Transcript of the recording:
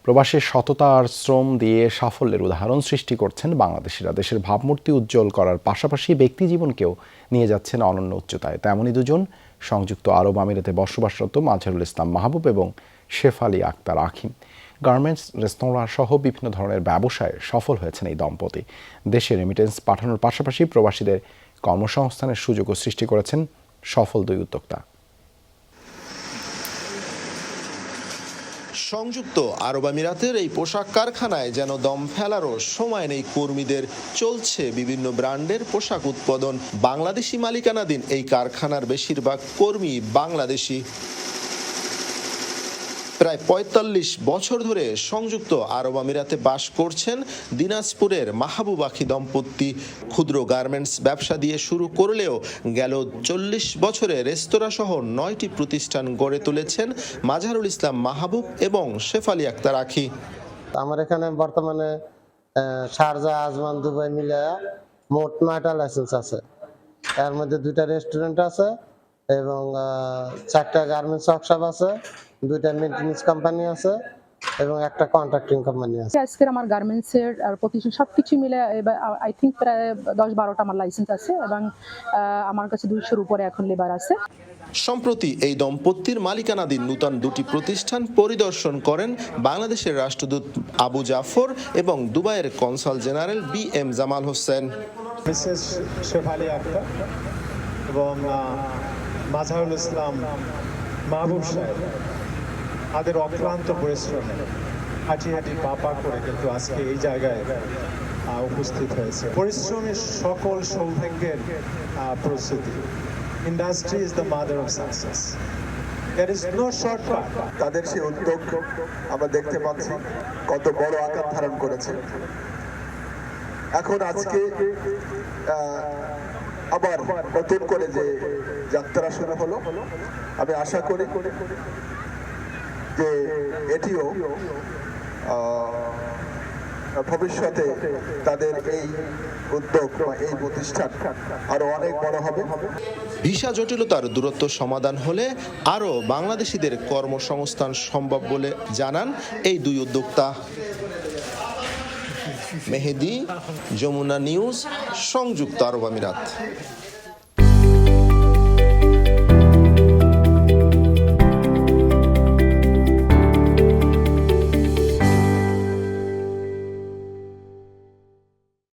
প্রবাসী সততা আর শ্রম দিয়ে সাফল্যের উদাহরণ সৃষ্টি করছেন বাংলাদেশিরা। দেশের ভাবমূর্তি উজ্জ্বল করার পাশাপাশি ব্যক্তি জীবনকেও নিয়ে যাচ্ছেন অনন্য উচ্চতায়। তেমনই দুজন সংযুক্ত আরব আমিরাতে বসবাসরত মাজহারুল ইসলাম মাহবুব এবং শেফালি আক্তার আখিম। গার্মেন্টস, রেস্তোরাঁ সহ বিভিন্ন ধরনের ব্যবসায় সফল হয়েছেন এই দম্পতি। দেশে রেমিটেন্স পাঠানোর পাশাপাশি প্রবাসীদের কর্মসংস্থানের সুযোগও সৃষ্টি করেছেন সফল দুই উদ্যোক্তা। সংযুক্ত আরব আমিরাতের এই পোশাক কারখানায় যেন দম ফেলারও সময় নেই কর্মীদের। চলছে বিভিন্ন ব্র্যান্ডের পোশাক উৎপাদন। বাংলাদেশি মালিকানাধীন এই কারখানার বেশিরভাগ কর্মী বাংলাদেশি। প্রায় ৪৫ বছর ধরে সংযুক্ত আরব আমিরাতে বাস করছেন দিনাজপুরের মাহবুব আখি দম্পতি। ক্ষুদ্র গার্মেন্টস ব্যবসা দিয়ে শুরু করলেও গেল ৪০ বছরে রেস্তোরাঁ সহ ৯টি প্রতিষ্ঠান গড়ে তুলেছেন মাজহারুল ইসলাম মাহবুব এবং শেফালি আক্তার আখি। আমার এখানে বর্তমানে শারজা, আজমান, দুবাই মিলে মোট ৯টা লাইসেন্স আছে। এর মধ্যে 2টা রেস্টুরেন্ট আছে এবং 4টা গার্মেন্টস ওয়ার্কশপ আছে, 2টা মেইনটেনেন্স কোম্পানি আছে এবং একটা কন্ট্রাক্টিং কোম্পানি আছে। আজকের আমার গার্মেন্টসের আর প্রতিষ্ঠান সবকিছু মিলে আই থিঙ্ক প্রায় ১০-১২টা আমার লাইসেন্স আছে এবং আমার কাছে 200-র উপরে এখন লেবার আছে। সম্প্রতি এই দম্পতির মালিকানাধীন নূতন 2টি প্রতিষ্ঠান পরিদর্শন করেন বাংলাদেশের রাষ্ট্রদূত আবু জাফর এবং দুবাইয়ের consul general BM Jamal Hossain. Mrs Shefali Akhter এবং মাজহারুল ইসলাম মাহবুব সাহেব তাদের অক্লান্ত পরিশ্রমে হাঁটি হাঁটি পা করে কিন্তু আজকে এই জায়গায় উপস্থিত হয়েছে। পরিশ্রমের সকল সৌভাগ্যের প্রস্তুতি। Industry is the mother of success. There is no shortcut. তাদের সেই উদ্যোগ আমরা দেখতে পাচ্ছি কত বড় আকার ধারণ করেছে। এখন আজকে আবার নতুন করে যে যাত্রা শুরু হলো, আমি আশা করি যে এটিও ভবিষ্যতে তাদের এই উদ্যোগ বা এই প্রতিষ্ঠান আরো অনেক বড় হবে। ভিসা জটিলতার দূরত্ব সমাধান হলে আরও বাংলাদেশিদের কর্মসংস্থান সম্ভব বলে জানান এই দুই উদ্যোক্তা। মেহেদি, যমুনা নিউজ, সংযুক্ত আরব আমিরাত।